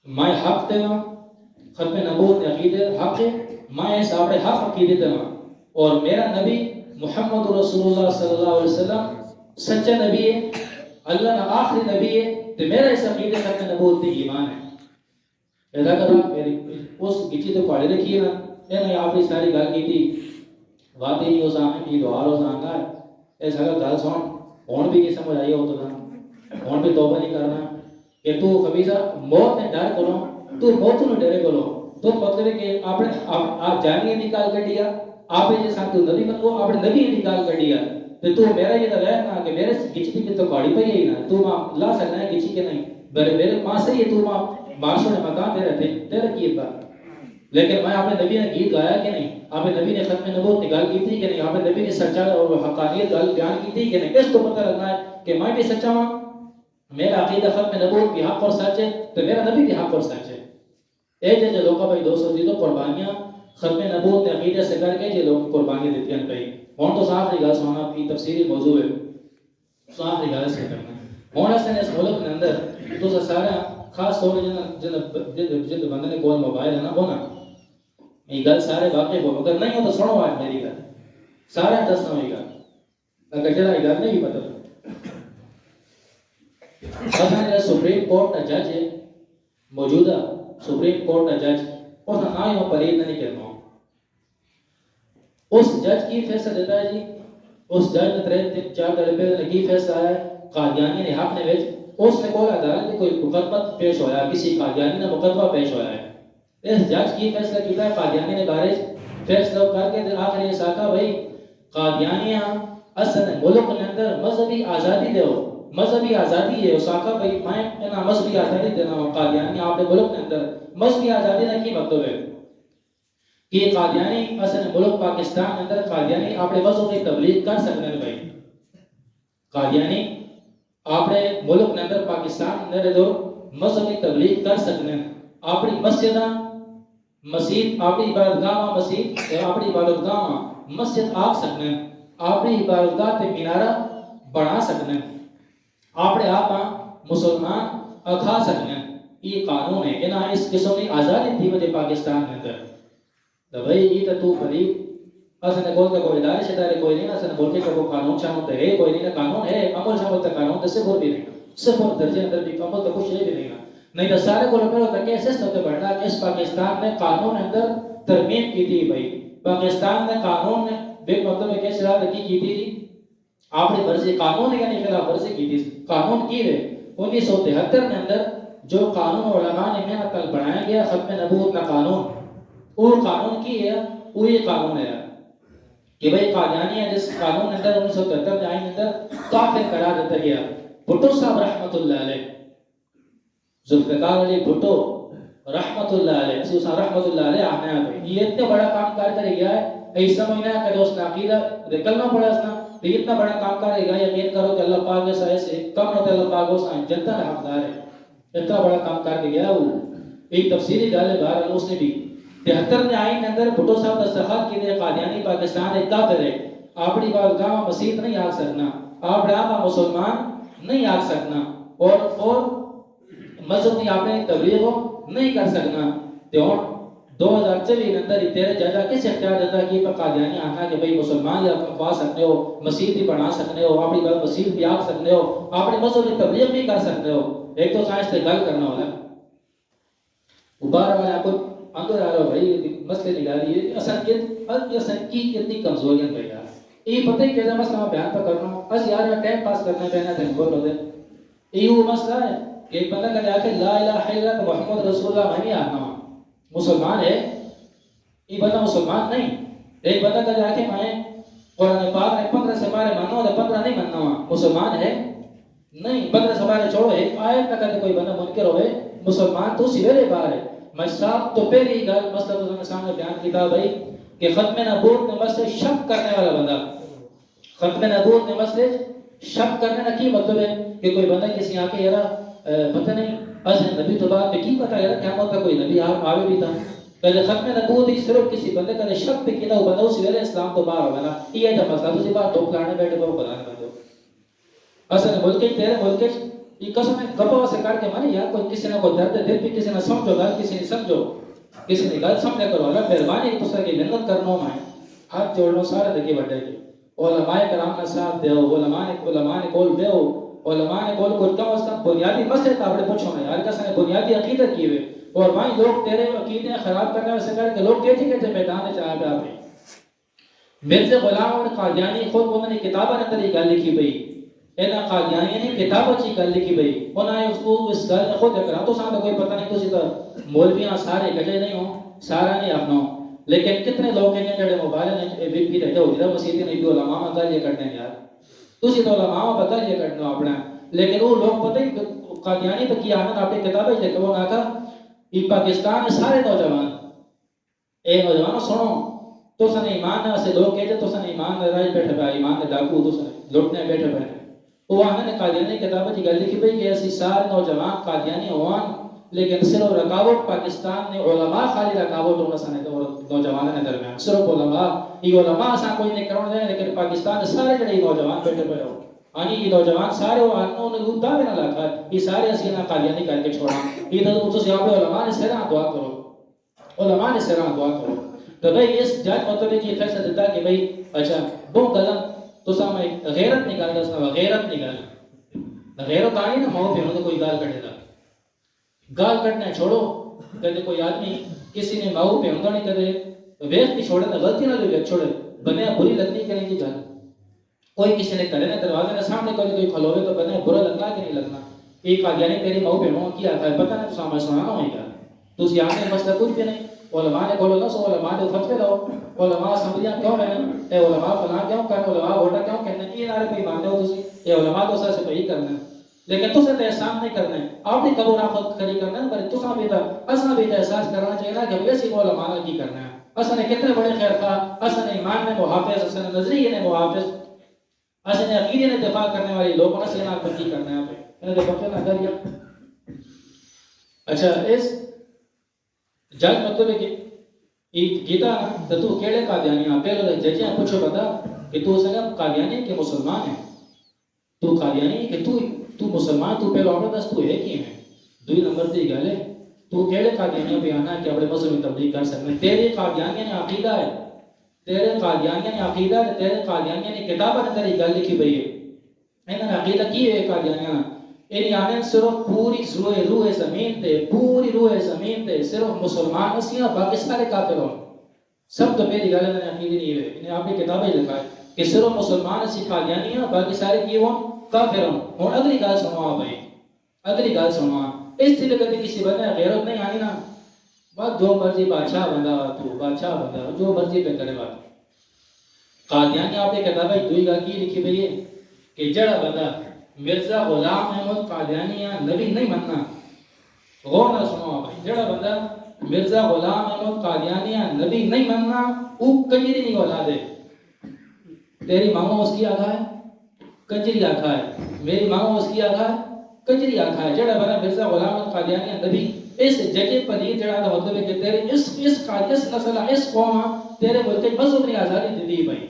میں حق تے نا ختم نبوت نے عقیدے حق ہے میں اس اپنے حق عقیدے تے نا اور میرا نبی محمد رسول اللہ صلی اللہ علیہ وسلم سچا نبی ہے اللہ کا آخری نبی ہے تے میرا اس عقیدے ختم نبوت تے ایمان ہے پیدا کرا میری اس گچی تے پہاڑی رکھی نا انہیں آپ نے ساری گل کی تھی واقعی نہیں ہو سامنے کی دوار ہو سامنا ہے اس اگر گل سن ہون بھی کی سمجھ آئی ہو تو ہون بھی توبہ نہیں کرنا کہ تو خبیثہ موت نے ڈر کرو تو موت نے ڈرے کرو تو مطلب ہے کہ آپ جانیے نکال کر دیا آپ نے جیسا تو نبی بنو آپ نے نبی نکال کر دیا تو میرا یہ غیر نہ کہ میرے گچی کی تو پہاڑی پہ ہی نہ تو ماں لا سکنا ہے گچی کے نہیں میرے ماں سے یہ تو ماں معاشرے میں مکان دے رہے تھے تیرا کی بات لیکن میں آپ نے نبی نے گیت گایا کہ نہیں آپ نے نبی نے ختم نبوت نکال کی تھی کہ نہیں آپ نے نبی نے سچائی اور حقانیت گل بیان کی تھی کہ نہیں اس کو پتہ لگنا ہے کہ میں بھی سچا ہوں میرا عقیدہ ختم نبوت بھی حق اور سچ ہے تو میرا نبی بھی حق اور سچ ہے اے جے لوگوں بھائی 200 دی تو قربانیاں ختم نبوت نے عقیدے سے کر کے جو لوگ قربانی دیتے ہیں کئی ہوں تو صاحب کی گل سننا کی تفسیری موضوع ہے صاحب کی گل سے کرنا ہوں اس ملک کے اندر تو سارا خاص طور پر جن بندے نے کوئی موبائل ہے نا وہ نا یہ گل سارے واقع ہو اگر نہیں ہو تو سنو آج میری گل سارے دسنا ہوئی گل اگر جرا یہ گل نہیں پتہ اگر سپریم کورٹ کا جج ہے موجودہ سپریم کورٹ کا جج اور نہ ہی وہ پرید نہیں کرنا اس جج کی فیصلہ دیتا ہے جی اس جج نے 4 دربے نے کی فیصلہ آیا ہے قادیانی نے حق نے ویچ اس نے کوئی عدالت میں کوئی مقدمہ پیش ہوا کسی قادیانی نے مقدمہ پیش ہوا ہے اس جج کی فیصلہ کیتا ہے قادیانی نے بارش فیصلہ کر کے آخر یہ ساکا بھائی قادیانیاں اصل ملک کے اندر مذہبی آزادی دو مذہبی آزادی ہے ساکا بھائی میں انہاں مذہبی آزادی دینا ہوں قادیانی آپ نے ملک کے اندر مذہبی آزادی نہ کی مطلب ہے کہ قادیانی اصل ملک پاکستان اندر قادیانی اپنے مذہب کی تبلیغ کر سکتے ہیں بھائی قادیانی اپنے ملک کے اندر پاکستان اندر جو مذہب کی تبلیغ کر سکتے ہیں اپنی مسجداں مسجد اپنی عبادتگاہ مسجد اپنی عبادتگاہ مسجد آ سکتے ہیں اپنی عبادتگاہ تے مینارہ بنا سکتے ہیں اپنے آپ مسلمان اکھا سکتے ہیں یہ قانون ہے انہاں اس قسم کی آزادی تھی وجہ پاکستان کے اندر تو بھائی یہ تو قریب اصل بول کے کوئی ادارے شدارے کوئی نہیں اصل بول کے کوئی قانون شامل ہے کوئی نہیں قانون ہے عمل شامل ہے قانون تو صفر بھی نہیں صفر درجے اندر بھی عمل تو کچھ بھی نہیں تو سارے کو لوگ ہوتا کہ ایسے سب بڑھنا کہ اس پاکستان میں قانون اندر ترمیم کی تھی بھائی پاکستان میں قانون نے بے مطلب ہے کہ شرح رکھی کی تھی آپ نے ورزی قانون ہے یعنی خلاف ورزی کی تھی قانون کی ہے 1973 کے اندر جو قانون علماء نے محنت کر بنایا گیا ختم نبوت کا قانون وہ قانون کی ہے وہ یہ قانون ہے کہ بھائی قادیانی ہے جس قانون اندر 1973 میں آئین اندر کافر قرار دیتا گیا بھٹو صاحب رحمت اللہ علیہ ذوالفقار علی بھٹو رحمت اللہ علیہ سوسا رحمت اللہ علیہ آنے آتے یہ اتنا بڑا کام کر کر گیا ہے ایسا مہینہ کہ دوست عقیدہ کلمہ پڑھا اس نے یہ اتنا بڑا کام کر گیا یقین کرو کہ اللہ پاک کے سے کم ہوتا ہے اللہ پاک اس جنتا کا حقدار ہے اتنا بڑا کام کر کے گیا وہ ایک تفصیلی گل ہے بہرحال اس نے بھی 73 میں آئین کے اندر بھٹو صاحب دستخط کی دے قادیانی پاکستان ایک کافر ہے اپنی بارگاہ مسجد نہیں آ سکنا آپ آپ مسلمان نہیں آ سکنا اور مذہب کی آپ نے تبلیغ نہیں کر سکنا تو 2024 کے اندر تیرے ججا کس اختیار دیتا ہے کہ قادیانی آنا کہ بھئی مسلمان یا پا سکتے ہو مسجد بھی بنا سکتے ہو اپنی مسجد بھی آ سکتے ہو اپنے مذہب کی تبلیغ بھی کر سکتے ہو ایک تو سائنس سے گل کرنا ہوگا اوپر والے آپ کو اندر آ رہا ہو بھائی مسئلے نکالیے اصل کی اتنی کمزوریاں بھائی یار یہ پتہ ہی کہ مسئلہ بیان پہ کرنا اس یار ٹائم پاس کرنا پہنا تھا بولو دے یہ وہ مسئلہ ہے کہ ایک بندہ کہتا ہے کہ لا الہ الا اللہ محمد رسول اللہ میں نہیں آنا مسلمان ہے یہ بندہ مسلمان نہیں. ایک بندہ کہتا ہے کہ میں قرآن پاک نے 15 سے بارے ماننا اور 15 نہیں ماننا مسلمان ہے نہیں. 15 سے بارے چھوڑو ایک آیت نہ کہتے کوئی بندہ منکر ہوئے مسلمان تو سویرے باہر ہے. میں صاحب تو پہلی گل مسئلہ تو نے سامنے بیان کیا بھائی کہ ختم نبوت نے مسئلے شک کرنے والا بندہ ختم نبوت نے مسئلے شک کرنے کا کی مطلب ہے کہ کوئی بندہ کسی آ کے یار پتہ نہیں اصل نبی تو بات پہ کی پتہ یار قیامت کا کوئی نبی آوے بھی تھا کہ ختم نبوت ہی صرف کسی بندے کا شک پہ کیا وہ بندہ اس ویلے اسلام تو باہر ہوگا نا یہ ہے مسئلہ دوسری بات تو کلانے بیٹھے کو بتانے بندے اصل ملک تیرے ملک یہ قسم ہے گپا سے کر کے مانے یار کوئی کسی نے کوئی درد دل بھی کسی نے سمجھو گا کسی نے سمجھو کسی نے گل سمجھا کرو اللہ مہربانی ایک دوسرے کی محنت کرنا میں ہاتھ جوڑنا سارے دگے بڑھے گی علماء کرام کا ساتھ دیو علماء نے کول دیو علماء نے کول کو کم از کم بنیادی مسئلے کا اپنے پوچھو نا یار کسی نے بنیادی عقیدت کی ہوئے اور بھائی لوگ تیرے عقیدے خراب کرنے سے کر کے لوگ کہتے کہ میدان میں چاہے پہ آپے مرزا غلام اور قادیانی خود انہوں نے کتابہ نے اندر یہ گل لکھی بھئی اینا قادیانی نے کتابہ چی گل لکھی بھئی انہوں نے اس گل نے خود کرا تو ساتھ کوئی پتہ نہیں تو سیدھا مولویاں سارے کٹے نہیں ہوں سارا نہیں اپنا لیکن کتنے لوگ ہیں جڑے موبائل نے بھی رہتے ہو جدہ مسیحی نے بھی علماء میں گل یہ کرتے ہیں یار تو سیدھا علماء میں گل یہ کرتے ہیں اپنا لیکن وہ لوگ پتہ ہی قادیانی پہ کی آنند آپ نے کتابہ ہی لکھا وہ نہ کہا یہ پاکستان میں سارے نوجوان اے نوجوانوں سنو تو سن ایمان نہ سے لوگ کہتے تو سن ایمان نہ راج بیٹھے پہ ایمان نے ڈاکو تو سن لوٹنے بیٹھے پہ وہ آنند نے قادیانی کتابہ کی گل لکھی بھئی کہ ایسی سارے نوجوان قادیانی ہوان لیکن صرف رکاوٹ پاکستان نے علماء خالی رکاوٹ ہونا سنے نوجوانوں نے درمیان صرف علماء یہ علماء سان کوئی نہیں کرنا جائے لیکن پاکستان نے سارے جڑے نوجوان بیٹھے پہ ہو آنی یہ نوجوان سارے وہ آنوں نے گودہ بھی نہ لگا یہ سارے اسینا قادیانی کر کے چھوڑا یہ تو یہاں پہ علماء نے سیران دعا کرو علماء نے سیران دعا کرو تو بھئی اس جج مطلب ہے کہ یہ فیصلہ دیتا کہ بھئی اچھا بہت غلط تو سامنے غیرت نکال گیا اس نے غیرت نکال غیرت آئی نا ماں پہ انہوں نے کوئی گال کٹے گا گال کٹنا چھوڑو کہتے کوئی آدمی کسی نے ماں پہ انہوں نے کہتے ویخ کی چھوڑے نا غلطی نہ لے چھوڑے بنے بری لگنی کریں گی گال کوئی کسی نے کرے نا دروازے نے سامنے کوئی کھلوے تو بنے برا لگنا کہ نہیں لگنا ایک قادیانی تیری ماں پہ انہوں کیا ہے پتہ نہیں تو سامنے سنانا ہوئی گا تو اس یہاں نے مسئلہ کچھ بھی نہیں علماء نے بولو نہ سو علماء نے فتوے دو علماء اسمبلیاں کیوں رہنا اے علماء فلاں کیوں کرنا علماء ووٹا کیوں کہنا یہ نارے پہ مانتے ہو تسی یہ علماء تو سر سے پہ ہی کرنا لیکن تو سے احسان نہیں کرنا ہے آپ نے قبول آفت کھڑی کرنا ہے پر تو سا بھی اسنا بھی احساس کرنا چاہیے نا کہ ویسی وہ علماء کی کرنا ہے اصل نے کتنے بڑے خیر خواہ اصل نے ایمان میں محافظ اصل نے نظریے نے محافظ اصل نے عقیدے نے دفاع کرنے والی لوگوں نے سینا پر کی کرنا ہے انہیں دے بکر نہ کر گیا اچھا اس جج مطلب ہے کہ گیتا تو کیڑے قادیانی آپ پہلے ججیاں پوچھو بتا کہ تو سنگا قادیانی کہ مسلمان ہے تو قادیانی کہ تو مسلمان تو پہلے عمر دس تو ہے کی ہے دوی نمبر تے گل ہے تو کیڑے قادیانی پہ آنا کہ اپنے مذہب میں تبلیغ کر سکتے تیرے قادیانی نے عقیدہ ہے تیرے قادیانی نے عقیدہ ہے تیرے قادیانی نے کتاب اندر یہ گل لکھی پئی ہے انہاں عقیدہ کی ہے قادیانی یعنی آنے صرف پوری روح زمین تے پوری روح زمین تے صرف مسلمان اسیاں باقی سارے کافر ہوں سب تو پہلی گل ہے عقیدے نہیں ہے انہیں آپ نے کتابیں لکھا ہے کہ صرف مسلمان اسی قادیانی ہیں باقی سارے کی ہوں کافر ہوں اور اگلی گل سنو آپ بھائی اگلی گل سنو اس سے کبھی کسی بندے غیرت نہیں آنی نا بس جو مرضی بادشاہ بندہ تو بادشاہ بندہ جو مرضی پہ کرے بات قادیانی آپ نے کتابیں دوئی گل کی لکھی پئی ہے کہ جڑا بندہ مرزا غلام احمد قادیانی نبی نہیں مننا غور نہ سنو بھائی جڑا بندہ مرزا غلام احمد قادیانی نبی نہیں مننا وہ کنجری نہیں اولاد ہے تیری ماما اس کی آقا ہے کنجری آقا ہے میری ماما اس کی آقا ہے کنجری آقا ہے جڑا بندہ مرزا غلام احمد قادیانی نبی اس جگہ پر یہ جڑا دا مطلب ہے کہ تیرے اس نسل اس قوم تیرے ملک کی مذہب نے آزادی دی دی بھائی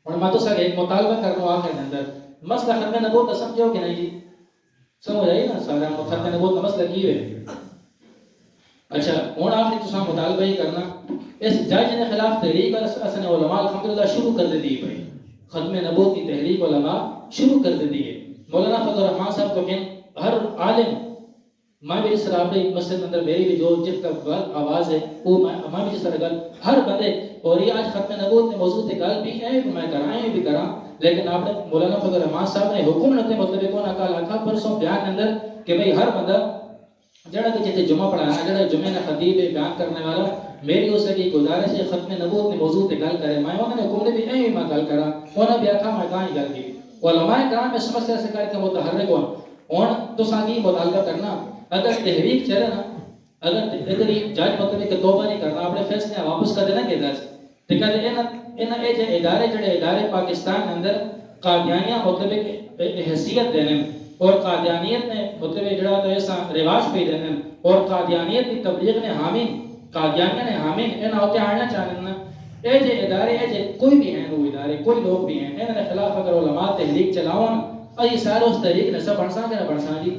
اور میں تو سر ایک مطالبہ کر رہا ہوں آخر اندر مسئلہ ختم نبوت سمجھو کہ نہیں جی سمجھ آئی نا سارا ختم نبوت کا مسئلہ کی ہے اچھا ہوں آپ نے تو مطالبہ ہی کرنا اس جج نے خلاف تحریک اصل علماء الحمدللہ شروع کر دی بھائی ختم نبوت کی تحریک علماء شروع کر دی ہے مولانا فضل الرحمان صاحب کو کہ ہر عالم میں بھی جس طرح اپنی مسجد اندر میری بھی جو جب کا آواز ہے وہ میں بھی جس طرح گل ہر بندے اور یہ آج ختم نبوت میں موجود ہے گل بھی ہے میں کرائیں بھی کرا لیکن آپ نے مولانا فضل الرحمان صاحب نے حکم نتے مطلب کون اکال آکھا پرسوں بیان اندر کہ بھئی ہر بندہ جڑا کہ جتے جمعہ پڑھانا جڑا جمعہ نہ خطیب بیان کرنے والا میری اسے کی گزارش ہے ختم نبوت میں موجود ہے گل کرے میں انہوں نے حکم نے بھی ایویں میں گل کرا انہوں نے بھی آکھا میں کہاں گل کی علماء کرام میں سمجھتے سے کر کے متحرک ہوں اور تو ساتھی مطالبہ کرنا اگر تحریک چلے نا اگر یہ جج مطلب کہ توبہ نہیں کرنا اپنے فیصلے واپس کر دینا کہ دس تو کہتے ہیں ان اے ادارے جڑے ادارے پاکستان اندر قادیانیہ مطلب حیثیت دینے اور قادیانیت نے مطلب جڑا تو ایسا رواج پہ دینے اور قادیانیت کی تبلیغ نے حامین قادیانیہ نے حامین ان ہوتے آنا چاہنے نا اے جے ادارے اے جے کوئی بھی ہیں وہ ادارے کوئی لوگ بھی ہیں انہوں نے خلاف اگر علماء تحریک چلاؤں ای سارے اس تحریک نے سب بڑھساں کہ نہ بڑھساں جی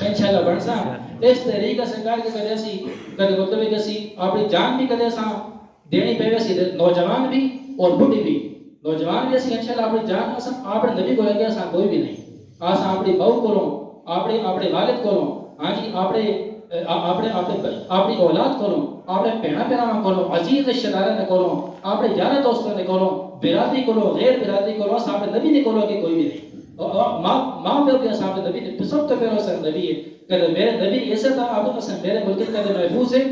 انشاءاللہ بڑھساں اس طریقہ سے کر کے کدے سی کدے مطلب ہے کہ سی اپنی جان بھی کدے ساں دینی پہ سی نوجوان بھی اور بڑھی بھی نوجوان بھی سی انشاءاللہ اپنی جان اساں اپنے نبی کو لگے اساں کوئی بھی نہیں اساں اپنی بہو کولوں اپنے والد کولوں ہاں جی اپنی اولاد کولوں اپنے بہنا بھراواں کولوں عزیز رشتہ داراں دے کولوں اپنے یار دوستاں دے کولوں برادری کولوں غیر برادری کولوں اساں اپنے نبی دے کولوں کہ کوئی بھی نہیں ماں پیو کے اساں اپنے نبی دے سب تو پہلو سر نبی ہے کہ میرے نبی ایسا تھا آپ اساں میرے ملک کے محفوظ ہے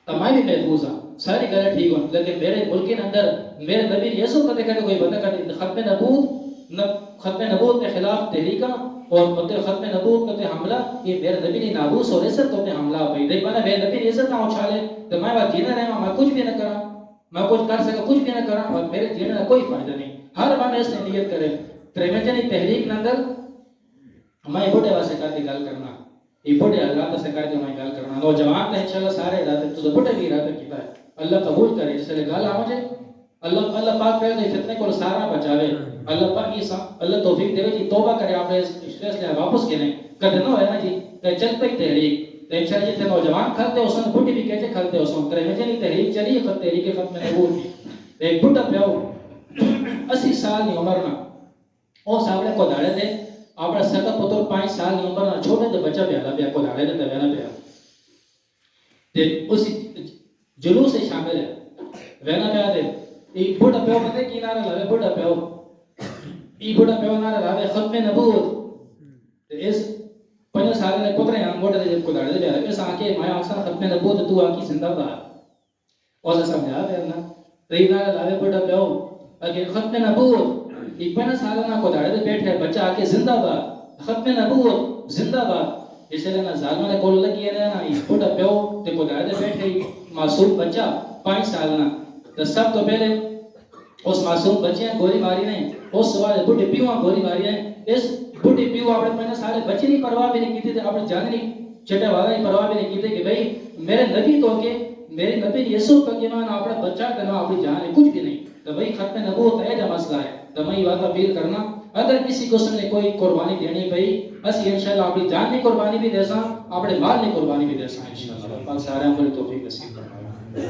تو میں بھی محفوظ ہوں ساری گلیں ٹھیک ہوں لیکن میرے ملک کے اندر میرے نبی ایسا کہتے کوئی بندہ کہتے ختم نبوت کے خلاف تحریکہ اور مطلب ختم نبوت کے حملہ یہ میرے نبی نے ناموس اور عزت کو حملہ پئی دیکھ میں میرے نبی نے عزت نہ اچھالے تو میں بات جینا رہا میں کچھ بھی نہ کرا میں کچھ کر سکا کچھ بھی نہ کرا اور میرے جینے کا کوئی فائدہ نہیں ہر بندے اس نے نیت کرے پریمجنی تحریک اندر میں بڑے واسے کر کے گل کرنا یہ بڑے حضرات سے کر کے میں گل کرنا نوجوان تو انشاءاللہ سارے ارادے تو بڑے بھی ارادہ کیتا ہے اللہ قبول کرے جس نے گل آ مجھے اللہ پاک کہے کہ فتنے کو سارا بچاوے اللہ پاک یہ اللہ توفیق دے جی توبہ کرے آپ اس فیصلے واپس کریں کدے نہ ہے نا جی کہ چل پئی تحریک انشاءاللہ جتنے نوجوان کھلتے اس نے بڈھی بھی کہتے کھلتے اس نے کرے مجھے تحریک چلی خط تحریک ختم نبوت ایک بڈھا پیو 80 سال کی عمر نہ او سامنے کو داڑے دے اپنا سکا پتر 5 سال کی عمر نہ چھوٹے تے بچہ پیا پیا کو داڑے دے تے نہ پیا تے اس جلوس سے شامل ہے وینا پیا دے ایک بڑا پیو پتہ کی نعرہ لاوے بڑا پیو ای بڑا پیو نعرہ لاوے ختم نبوت تے اس 5 سال دے پتر ہیں موٹے دے کو داڑے دے اس آ کے میں آسان ختم نبوت تو آ کی زندہ باد اور سمجھا دے نا تے نعرہ لاوے بڑا پیو اگے ختم نبوت ای 5 سال نہ کو داڑے دے بیٹھے بچہ آ کے زندہ باد ختم نبوت زندہ باد اس لیے نہ ظالموں نے کول لگی ہے نا ای بڑا پیو تے کو داڑے دے بیٹھے معصوم بچہ 5 سال نہ تو سب تو پہلے اس معصوم بچے گولی ماری نہیں اس سوال بڈھے پیو گولی ماری ہے اس بڈھے پیو اپنے میں سارے بچے نہیں پرواہ بھی نہیں کی تھی اپنے جان نہیں چھٹے والا نہیں پرواہ بھی نہیں کی تھی کہ بھئی میرے نبی تو کہ میرے نبی یسوع کا ایمان اپنا بچہ کرنا اپنی جان ہے کچھ بھی نہیں تو بھئی ختم نبوت ہے جو مسئلہ ہے تو میں یہ بات اپیل کرنا اگر کسی قسم نے کوئی قربانی دینی پئی اسی انشاءاللہ اپنی جان کی قربانی بھی دے ساں اپنے مال کی قربانی بھی دے ساں انشاءاللہ پاک سارے ہم کو توفیق نصیب فرمائے